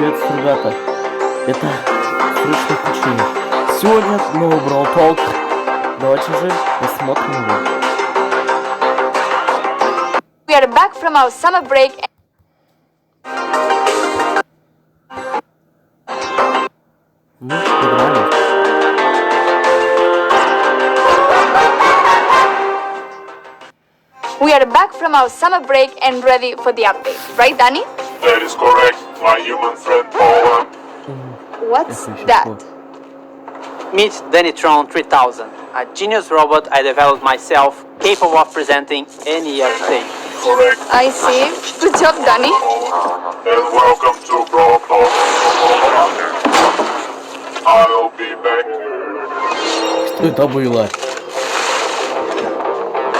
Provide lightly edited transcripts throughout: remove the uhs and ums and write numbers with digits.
Приветствую, ребята. Это срочное включение. Сегодня новый бравл толк. Давайте же посмотрим его. We are back from our summer break. Ну, погнали. We are back from our summer break and ready for the update, right, Danny? That is correct, my human friend Paula. What's that? Meet Dannytron 3000, a genius robot I developed myself, capable of presenting any update. Correct. I see. Good job, Danny. And welcome to Brawl Talk. I'll be back. Что это было?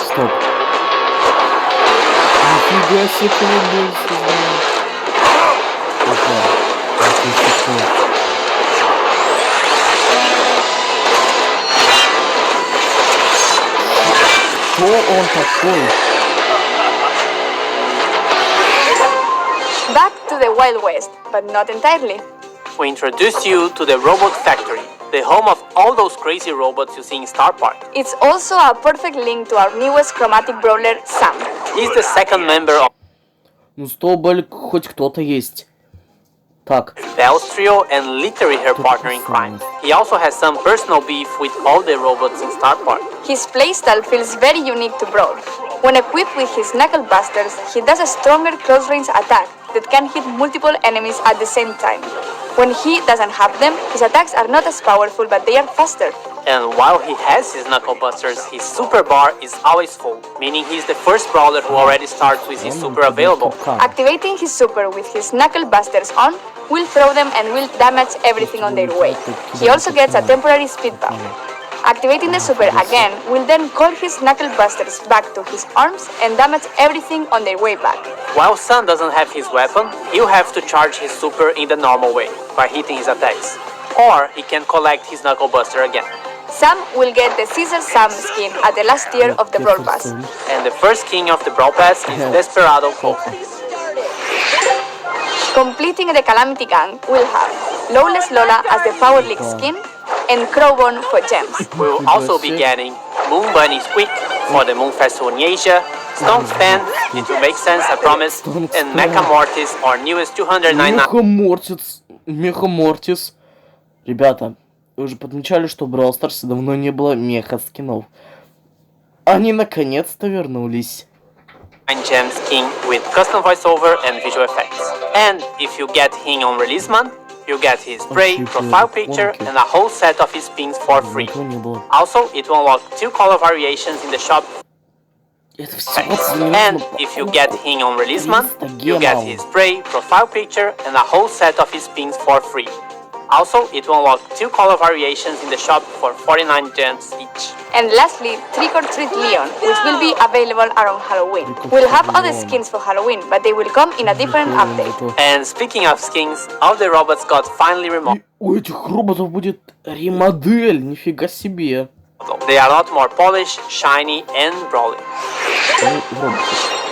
Стоп. Нифига себе, колыбель создал. Опа. Это что он такой? Back to the Wild West, but not entirely. We introduce you to the Robot Factory, the home of all those crazy robots you see in Star Park. It's also a perfect link to our newest chromatic brawler, Sam. He's the second member of Ну, столбель хоть кто-то есть. Так. Bell's trio and literally her partner in crime. He also has some personal beef with all the robots in Star Park. His playstyle feels very unique to Brawl. When equipped with his knuckle busters, he does a stronger close-range attack that can hit multiple enemies at the same time. When he doesn't have them, his attacks are not as powerful, but they are faster. And while he has his knuckle busters, his super bar is always full, meaning he's the first brawler who already starts with his super available. Activating his super with his knuckle busters on will throw them and will damage everything on their way. He also gets a temporary speed bump. Activating the super again will then call his knuckle busters back to his arms and damage everything on their way back. While Sun doesn't have his weapon, he'll have to charge his super in the normal way, by hitting his attacks. Or he can collect his knuckle buster again. Sam will get the Caesar Sam skin at the last tier of the Brawl Pass. And the first king of the Brawl Pass is Desperado Colt. Completing the Calamity Gang will have Lawless Lola as the Power League skin and Crowbone for gems. We will also be getting Moon Bunny Squeak for the Moon Festival in Asia, Stone Span, it will make sense, I promise, and Mecha Mortis, our newest 299. Меха Мортис. Ребята, вы уже подмечали, что в Brawl Stars давно не было меха скинов. Они наконец-то вернулись. Gems King with custom voiceover and visual effects. And if you get him on release month, you get his spray, profile picture, and a whole set of his pins for free. Also, it will unlock 2 color variations in the shop. And if you get him on release month, you get his spray, profile picture, and a whole set of his pins for free. Also, it will unlock 2 color variations in the shop for 49 gems each. And lastly, Trick or Treat Leon, which will be available around Halloween. We'll have other skins for Halloween, but they will come in a different update. And speaking of skins, all the robots got finally remodeled. У этих роботов будет ремодель, нифига себе. They are a lot more polished, shiny, and brawling.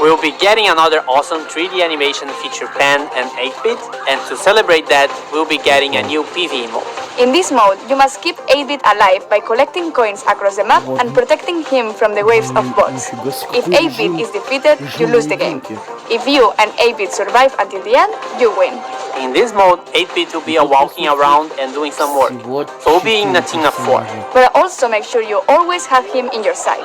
We'll be getting another awesome 3D animation feature pen and 8-bit, and to celebrate that, we'll be getting a new PvE mode. In this mode, you must keep 8-bit alive by collecting coins across the map and protecting him from the waves of bots. If 8-bit is defeated, you lose the game. If you and 8-bit survive until the end, you win. In this mode, 8-bit will be walking around and doing some work, so we'll be in a team of 4. But also make sure you always have him in your sight.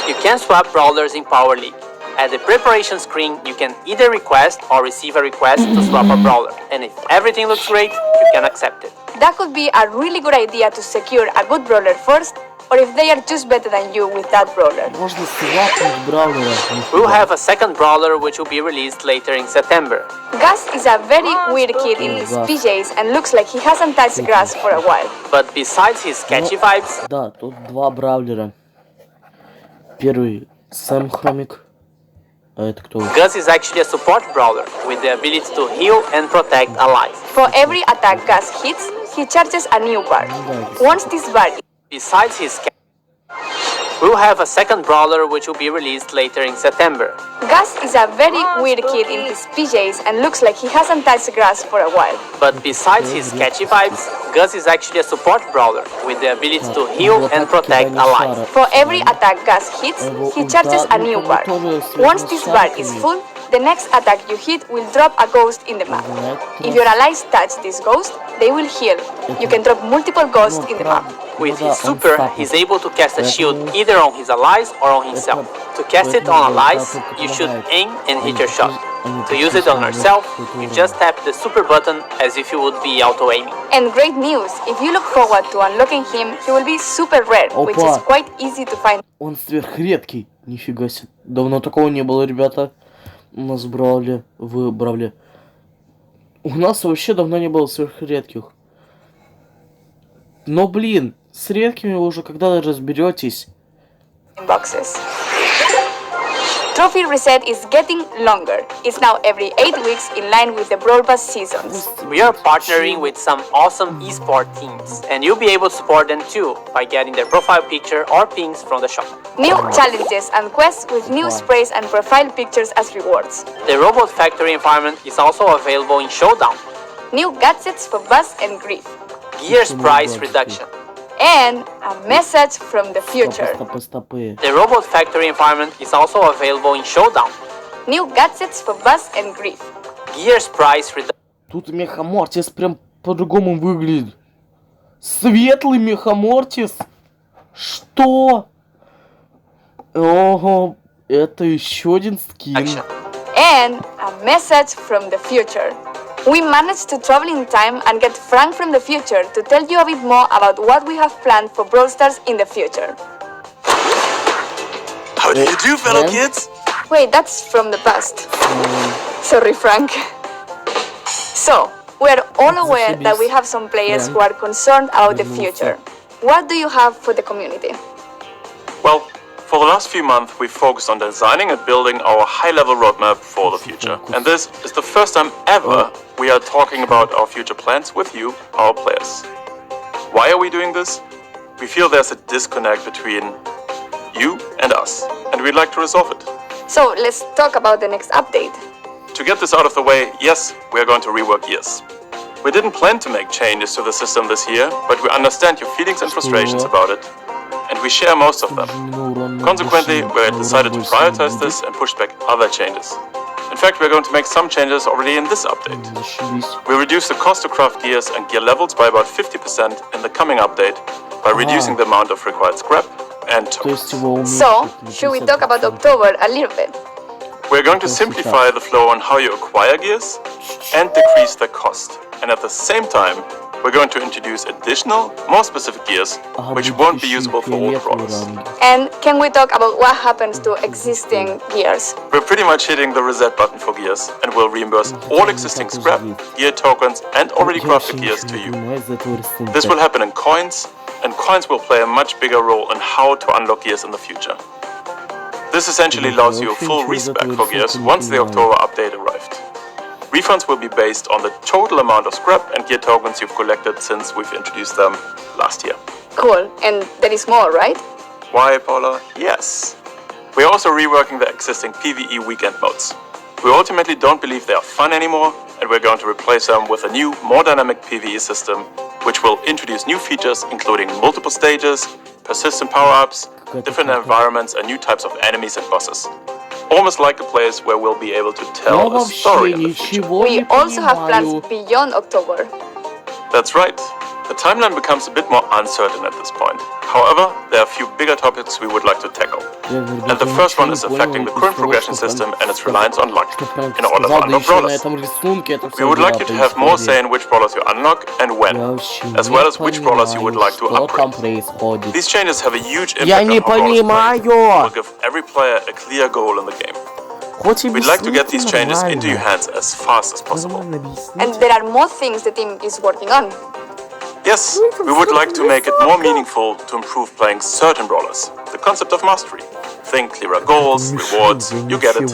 You can swap brawlers in Power League. At the preparation screen, you can either request or receive a request to swap a brawler, and if everything looks great, you can accept it. That could be a really good idea to secure a good brawler first, or if they are just better than you with that brawler. Можно свапнуть бравлера. We'll have a second brawler which will be released later in September. Gus is a very weird kid in his PJs and looks like he hasn't touched grass for a while. But besides his catchy vibes, Да, тут два бравлера. Первый Сэм Хромик. А это кто? Gus is actually a support brawler with the ability to heal and protect alive. For every attack Gus hits, he charges a new bar. Once this bar Besides his We'll have a second brawler which will be released later in September. Gus is a very weird kid in his PJs and looks like he hasn't touched grass for a while. But besides his catchy vibes, Gus is actually a support brawler with the ability to heal and protect allies. For every attack Gus hits, he charges a new bar. Once this bar is full, the next attack you hit will drop a ghost in the map. If your allies touch this ghost, they will heal. You can drop multiple ghosts in the map. With his super, he's able to cast a shield either on his allies or on himself. To cast it on allies, you should aim and hit your shot. To use it on yourself, you just tap the super button as if you would be auto-aiming. And great news, if you look forward to unlocking him, he will be super rare, which is quite easy to find. Он сверхредкий. Нифига себе. Давно такого не было, ребята. У нас в Бравле. У нас вообще давно не было сверхредких. Но, блин, с редкими вы уже когда разберетесь. Boxes. Trophy reset is getting longer. It's now every 8 weeks in line with the Brawl Pass seasons. We are partnering with some awesome esport teams, and you'll be able to support them too by getting their profile picture or pings from the shop. New challenges and quests with new sprays and profile pictures as rewards. The Robot Factory environment is also available in Showdown. New gadgets for Buzz and Grief. Gears price reduction. And a message from the future. The Robot Factory environment is also available in Showdown. New gadgets for Buzz and Grief. Gears price reduction. Тут Мехамортис прям по-другому выглядит. Светлый Мехамортис? Что? Ого, это еще один скин. And a message from the future. We managed to travel in time and get Frank from the future to tell you a bit more about what we have planned for Brawl Stars in the future. How do you do, fellow kids? Wait, that's from the past. Sorry, Frank. So, we're all aware that we have some players who are concerned about the future. What do you have for the community? Well, for the last few months, we've focused on designing and building our high-level roadmap for the future. And this is the first time ever we are talking about our future plans with you, our players. Why are we doing this? We feel there's a disconnect between you and us, and we'd like to resolve it. So, let's talk about the next update. To get this out of the way, yes, we are going to rework Gears. We didn't plan to make changes to the system this year, but we understand your feelings and frustrations about it, and we share most of them. Consequently, we decided to prioritize this and push back other changes. In fact, we're going to make some changes already in this update. We reduced the cost to craft gears and gear levels by about 50% in the coming update by reducing the amount of required scrap and tokens. So, should we talk about October a little bit? We're going to simplify the flow on how you acquire gears and decrease the cost. And at the same time, we're going to introduce additional, more specific gears, which won't be usable for all brawlers. And can we talk about what happens to existing gears? We're pretty much hitting the reset button for gears, and will reimburse all existing scrap, gear tokens, and already crafted gears to you. This will happen in coins, and coins will play a much bigger role in how to unlock gears in the future. This essentially allows you a full respec for gears once the October update arrived. Refunds will be based on the total amount of scrap and gear tokens you've collected since we've introduced them last year. Cool, and there is more, right? Why, Paula? Yes. We're also reworking the existing PvE weekend modes. We ultimately don't believe they are fun anymore, and we're going to replace them with a new, more dynamic PvE system, which will introduce new features including multiple stages, persistent power-ups, different environments, and new types of enemies and bosses. Almost like a place where we'll be able to tell a story in the future. We also have plans beyond October. That's right. The timeline becomes a bit more uncertain at this point. However, there are a few bigger topics we would like to tackle. And the first one is affecting the current progression system and its reliance on luck in order to unlock brawlers. We would like you to have more say in which brawlers you unlock and when, as well as which brawlers you would like to upgrade. These changes have a huge impact on how brawlers play. Will give every player a clear goal in the game. We'd like to get these changes into your hands as fast as possible. And there are more things the team is working on. Yes, we would like to make it more meaningful to improve playing certain brawlers. The concept of mastery. Think clearer goals, rewards, you get it.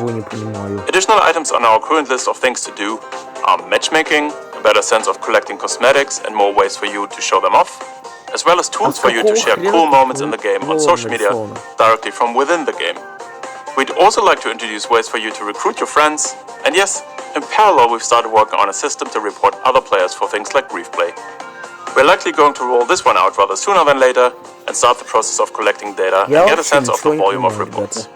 Additional items on our current list of things to do are matchmaking, a better sense of collecting cosmetics and more ways for you to show them off, as well as tools for you to share cool moments in the game on social media directly from within the game. We'd also like to introduce ways for you to recruit your friends, and yes, in parallel we've started working on a system to report other players for things like grief play. We're likely going to roll this one out rather sooner than later and start the process of collecting data and get a sense of the volume of reports.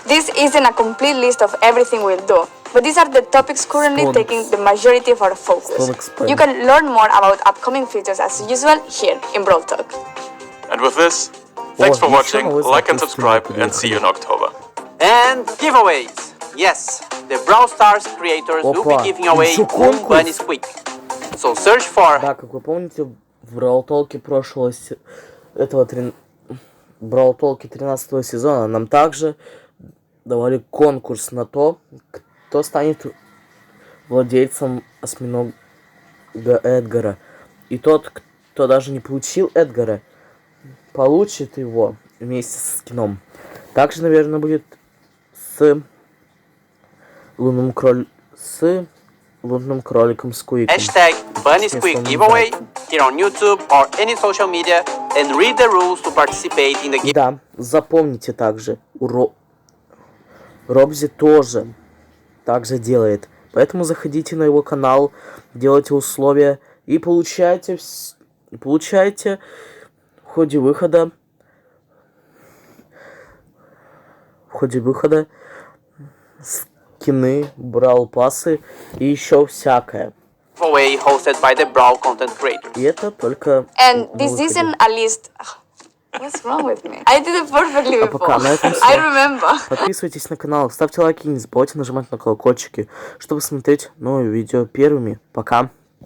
This isn't a complete list of everything we'll do, but these are the topics currently taking the majority of our focus. You can learn more about upcoming features as usual here in Brawl Talk. And with this, thanks for watching, like and subscribe, and see you in October. And giveaways! Yes, the Brawl Stars creators will be giving away Cool Bunny Squeak. So search for... Да, как вы помните, в Бравл Толке Бравл Толке 13 сезона нам также давали конкурс на то, кто станет владельцем осьминога Эдгара. И тот, кто даже не получил Эдгара, получит его вместе с скином. Также, наверное, будет с лунным кроликом Сквиком. Hashtag Bunny Squeak giveaway here on YouTube or any social media and read the rules to participate in the game. Да, запомните также, Робзи тоже также делает. Поэтому заходите на его канал, делайте условия и получайте в ходе выхода скины, брал пассы и еще всякое. Giveaway hosted by the Brawl content creators. И это только... And this isn't a list... What's wrong with me? I did it perfectly before. Пока на этом I remember. Подписывайтесь на канал, ставьте лайки и не забывайте нажимать на колокольчики, чтобы смотреть новые видео первыми. Пока.